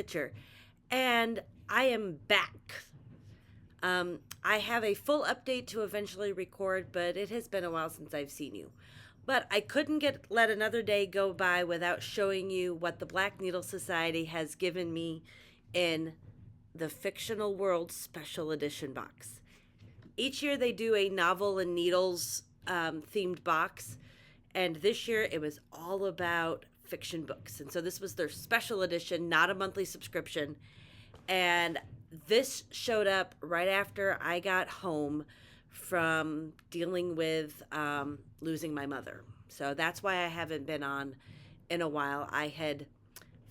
Stitcher, and I am back. I have a full update to eventually record, but it has been a while since I've seen you. But I couldn't let another day go by without showing you what the Black Needle Society has given me in the Fictional World Special Edition box. Each year they do a novel and needles themed box, and this year it was all about fiction books. And so this was their special edition, not a monthly subscription. And this showed up right after I got home from dealing with losing my mother. So that's why I haven't been on in a while. I had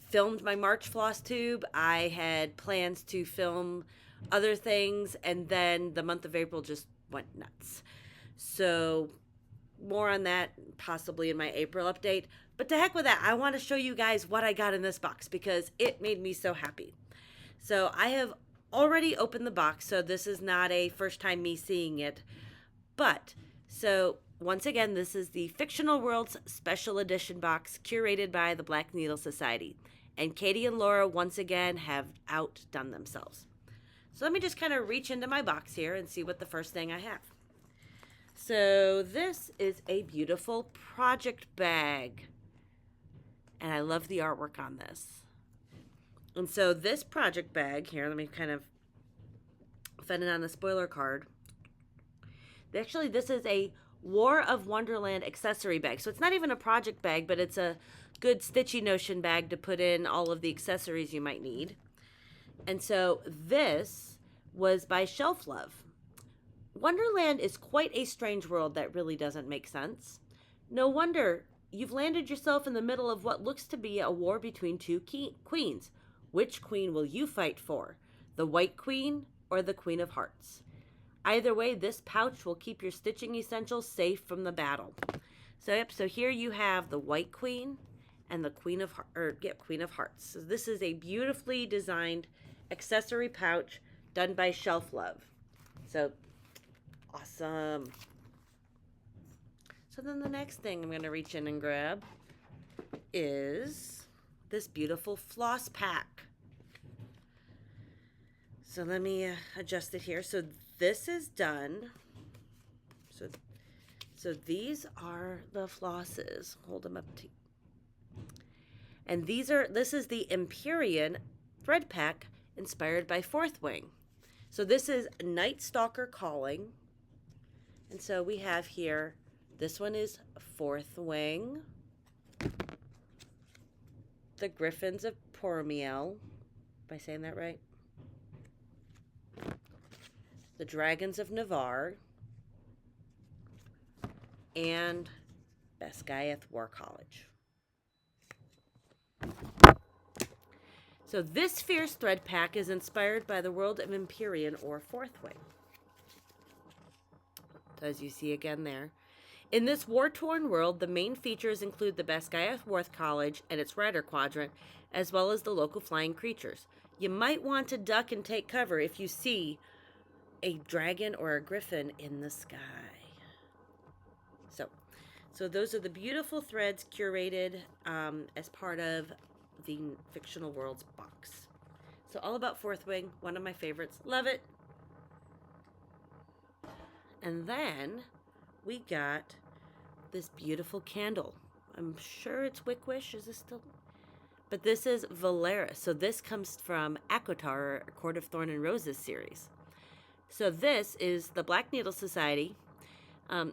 filmed my March Flosstube. I had plans to film other things, and then the month of April just went nuts. So more on that possibly in my April update. But to heck with that, I want to show you guys what I got in this box because it made me so happy. So I have already opened the box, so this is not a first time me seeing it. But, so once again, this is the Fictional Worlds Special Edition box curated by the Black Needle Society. And Katie and Laura, once again, have outdone themselves. So let me just kind of reach into my box here and see what the first thing I have. So this is a beautiful project bag. And I love the artwork on this. And so this project bag here, let me kind of fit it on the spoiler card. Actually, this is a War of Wonderland accessory bag. So it's not even a project bag, but it's a good stitchy notion bag to put in all of the accessories you might need. And so this was by Shelf Love. Wonderland is quite a strange world that really doesn't make sense. No wonder you've landed yourself in the middle of what looks to be a war between two queens. Which queen will you fight for? The White Queen or the Queen of Hearts? Either way, this pouch will keep your stitching essentials safe from the battle. So here you have the White Queen and the Queen of Hearts. So this is a beautifully designed accessory pouch done by Shelf Love. So awesome. So then the next thing I'm going to reach in and grab is this beautiful floss pack. So let me adjust it here. So this is done. So these are the flosses. Hold them up to you. And this is the Empyrean thread pack inspired by Fourth Wing. So this is Night Stalker Calling. And so we have here, this one is Fourth Wing. The Griffins of Pormiel. Am I saying that right? The Dragons of Navarre. And Basgiath War College. So this fierce thread pack is inspired by the world of Empyrean or Fourth Wing. So as you see again there. In this war-torn world, the main features include the Basgiath War College and its Rider Quadrant, as well as the local flying creatures. You might want to duck and take cover if you see a dragon or a griffin in the sky. So those are the beautiful threads curated as part of the Fictional Worlds box. So all about Fourth Wing, one of my favorites. Love it. And then we got this beautiful candle. I'm sure it's Wickwish. Is this still? But this is Valeris. So this comes from Akotar, or Court of Thorn and Roses series. So this is the Black Needle Society.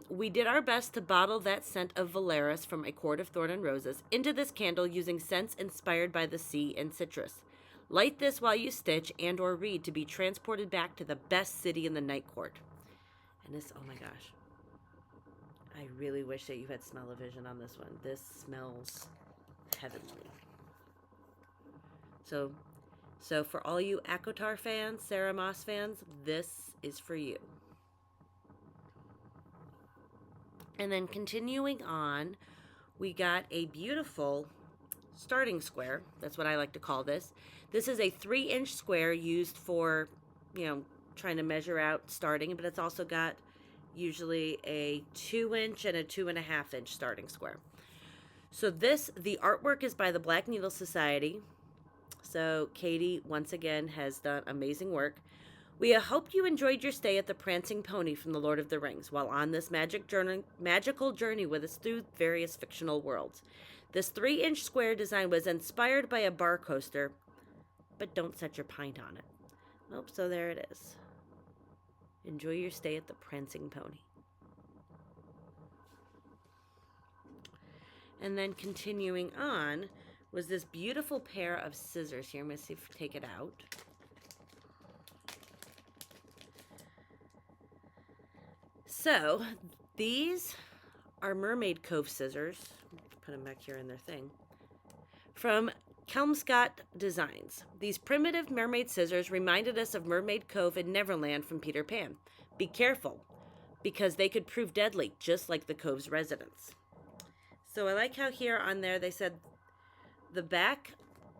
We did our best to bottle that scent of Valeris from A Court of Thorn and Roses into this candle using scents inspired by the sea and citrus. Light this while you stitch and or read to be transported back to the best city in the Night Court. And this, oh my gosh. I really wish that you had smell-o-vision on this one. This smells heavenly. So for all you Akotar fans, Sarah Moss fans, this is for you. And then continuing on, we got a beautiful starting square. That's what I like to call this. This is a 3-inch square used for, trying to measure out starting, but it's also got usually a 2-inch and a 2.5-inch starting square. So the artwork is by the Black Needle Society. So Katie, once again, has done amazing work. We hope you enjoyed your stay at the Prancing Pony from the Lord of the Rings while on this magical journey with us through various fictional worlds. This 3-inch square design was inspired by a bar coaster, but don't set your pint on it. Nope, so there it is. Enjoy your stay at the Prancing Pony. And then continuing on was this beautiful pair of scissors here. I'm going to see if I take it out. So these are Mermaid Cove scissors. Put them back here in their thing. From Kelmscott Designs. These primitive mermaid scissors reminded us of Mermaid Cove in Neverland from Peter Pan. Be careful, because they could prove deadly, just like the cove's residents. So I like how here on there they said the back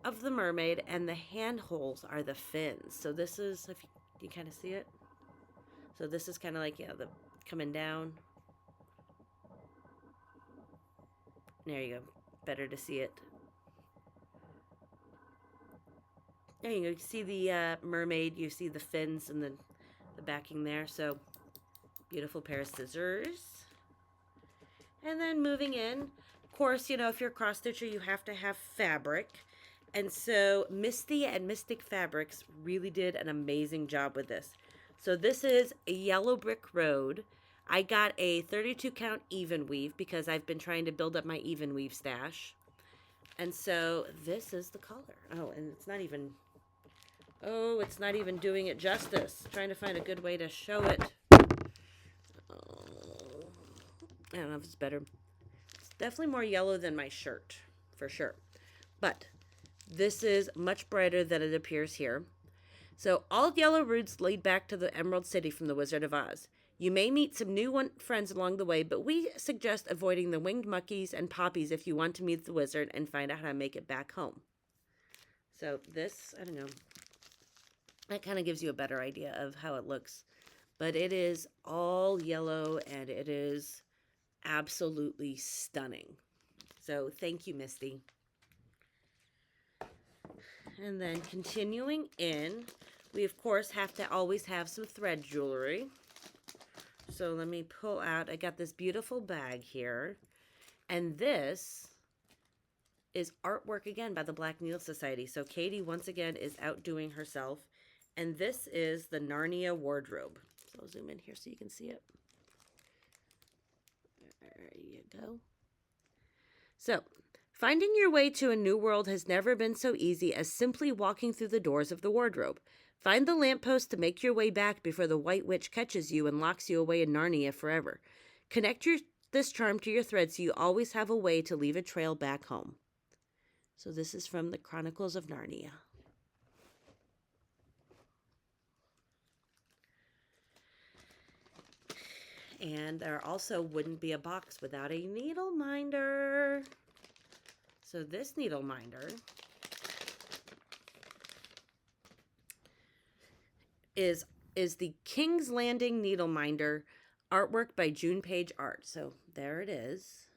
of the mermaid and the handholds are the fins. So this is, if you kind of see it. So this is kind of like, the coming down. There you go. Better to see it. There you go. You see the mermaid. You see the fins and the backing there. So beautiful pair of scissors. And then moving in, of course, if you're a cross stitcher, you have to have fabric. And so Misty and Mystic Fabrics really did an amazing job with this. So this is a Yellow Brick Road. I got a 32 count even weave because I've been trying to build up my even weave stash. And so this is the color. Oh, and it's not even doing it justice. Trying to find a good way to show it. I don't know if it's better. It's definitely more yellow than my shirt, for sure. But this is much brighter than it appears here. So all yellow routes lead back to the Emerald City from the Wizard of Oz. You may meet some new friends along the way, but we suggest avoiding the winged monkeys and poppies if you want to meet the wizard and find out how to make it back home. So this, I don't know, that kind of gives you a better idea of how it looks. But it is all yellow and it is absolutely stunning. So thank you, Misty. And then continuing in, we of course have to always have some thread jewelry. So let me pull out, I got this beautiful bag here. And this is artwork again by the Black Needle Society. So Katie once again is outdoing herself. And this is the Narnia wardrobe. So I'll zoom in here so you can see it. There you go. So, finding your way to a new world has never been so easy as simply walking through the doors of the wardrobe. Find the lamppost to make your way back before the White Witch catches you and locks you away in Narnia forever. Connect this charm to your thread so you always have a way to leave a trail back home. So this is from the Chronicles of Narnia. And there also wouldn't be a box without a needle minder. So this needle minder is the King's Landing needle minder, artwork by June Page Art. So there it is.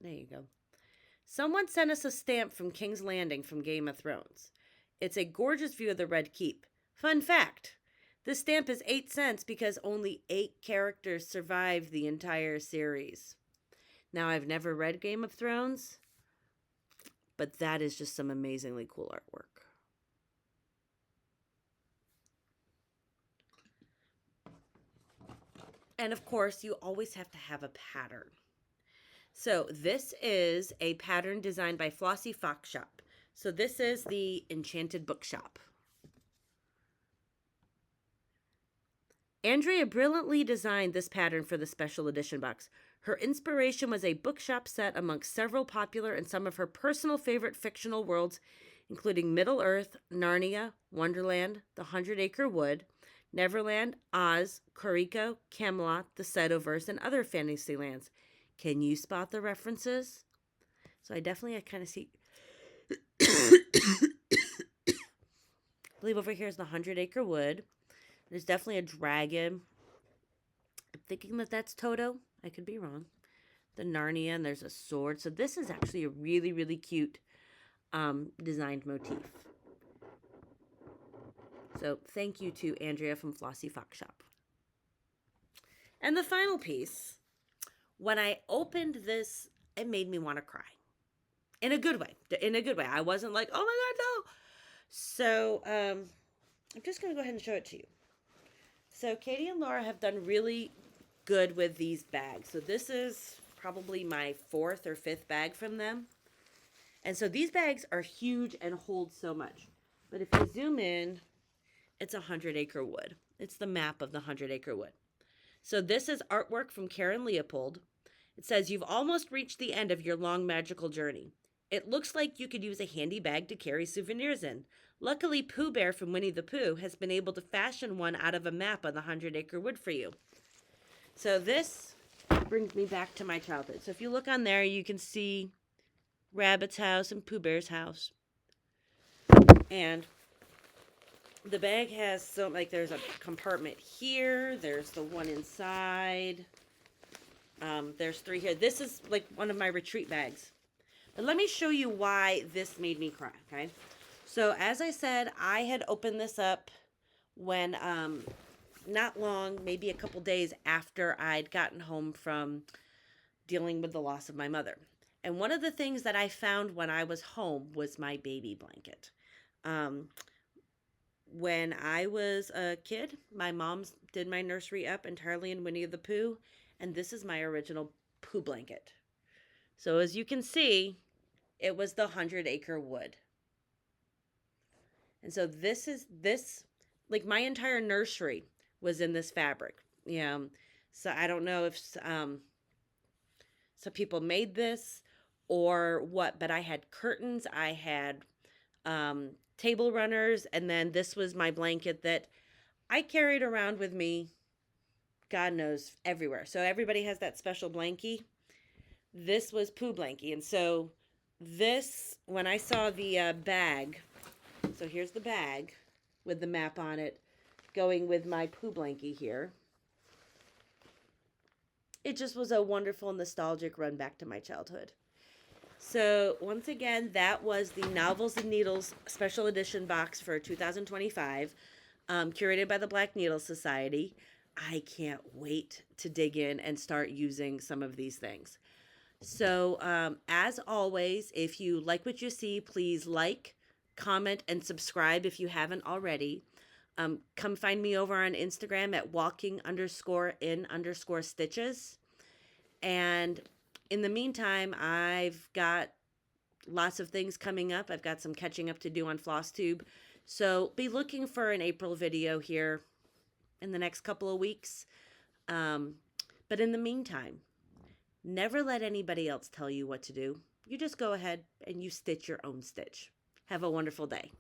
There you go. Someone sent us a stamp from King's Landing from Game of Thrones. It's a gorgeous view of the Red Keep. Fun fact. This stamp is 8 cents because only 8 characters survived the entire series. Now, I've never read Game of Thrones, but that is just some amazingly cool artwork. And of course, you always have to have a pattern. So this is a pattern designed by Flossie Fox Shop. So this is the Enchanted Bookshop. Andrea brilliantly designed this pattern for the special edition box. Her inspiration was a bookshop set amongst several popular and some of her personal favorite fictional worlds, including Middle-earth, Narnia, Wonderland, the 100-Acre Wood, Neverland, Oz, Corico, Camelot, the Cytoverse, and other fantasy lands. Can you spot the references? So I kind of see... I believe over here is the 100-Acre Wood. There's definitely a dragon. I'm thinking that that's Toto. I could be wrong. The Narnia, and there's a sword. So this is actually a really, really cute designed motif. So thank you to Andrea from Flossy Fox Shop. And the final piece, when I opened this, it made me want to cry. In a good way. In a good way. I wasn't like, oh my God, no. So I'm just going to go ahead and show it to you. So Katie and Laura have done really good with these bags. So this is probably my 4th or 5th bag from them. And so these bags are huge and hold so much. But if you zoom in, it's 100 Acre Wood. It's the map of the 100 Acre Wood. So this is artwork from Karen Leopold. It says, you've almost reached the end of your long magical journey. It looks like you could use a handy bag to carry souvenirs in. Luckily, Pooh Bear from Winnie the Pooh has been able to fashion one out of a map of the 100 Acre Wood for you. So this brings me back to my childhood. So if you look on there, you can see Rabbit's house and Pooh Bear's house. And the bag has there's a compartment here. There's the one inside. There's 3 here. This is like one of my retreat bags. But let me show you why this made me cry, okay? So as I said, I had opened this up when, not long, maybe a couple days after I'd gotten home from dealing with the loss of my mother. And one of the things that I found when I was home was my baby blanket. When I was a kid, my mom did my nursery up entirely in Winnie the Pooh, and this is my original Pooh blanket. So as you can see, it was the 100 Acre Wood. And so like my entire nursery was in this fabric. Yeah. So I don't know if some people made this or what, but I had curtains, I had table runners, and then this was my blanket that I carried around with me, God knows, everywhere. So everybody has that special blankie. This was Pooh blankie. And so this, when I saw the bag, so here's the bag with the map on it going with my Pooh blankie here. It just was a wonderful nostalgic run back to my childhood. So once again, that was the Novels and Needles special edition box for 2025, curated by the Black Needle Society. I can't wait to dig in and start using some of these things. So as always, if you like what you see, please like, comment, and subscribe if you haven't already. Come find me over on Instagram at walking_in_stitches. And in the meantime, I've got lots of things coming up. I've got some catching up to do on Flosstube. So be looking for an April video here in the next couple of weeks. But in the meantime, never let anybody else tell you what to do. You just go ahead and you stitch your own stitch. Have a wonderful day.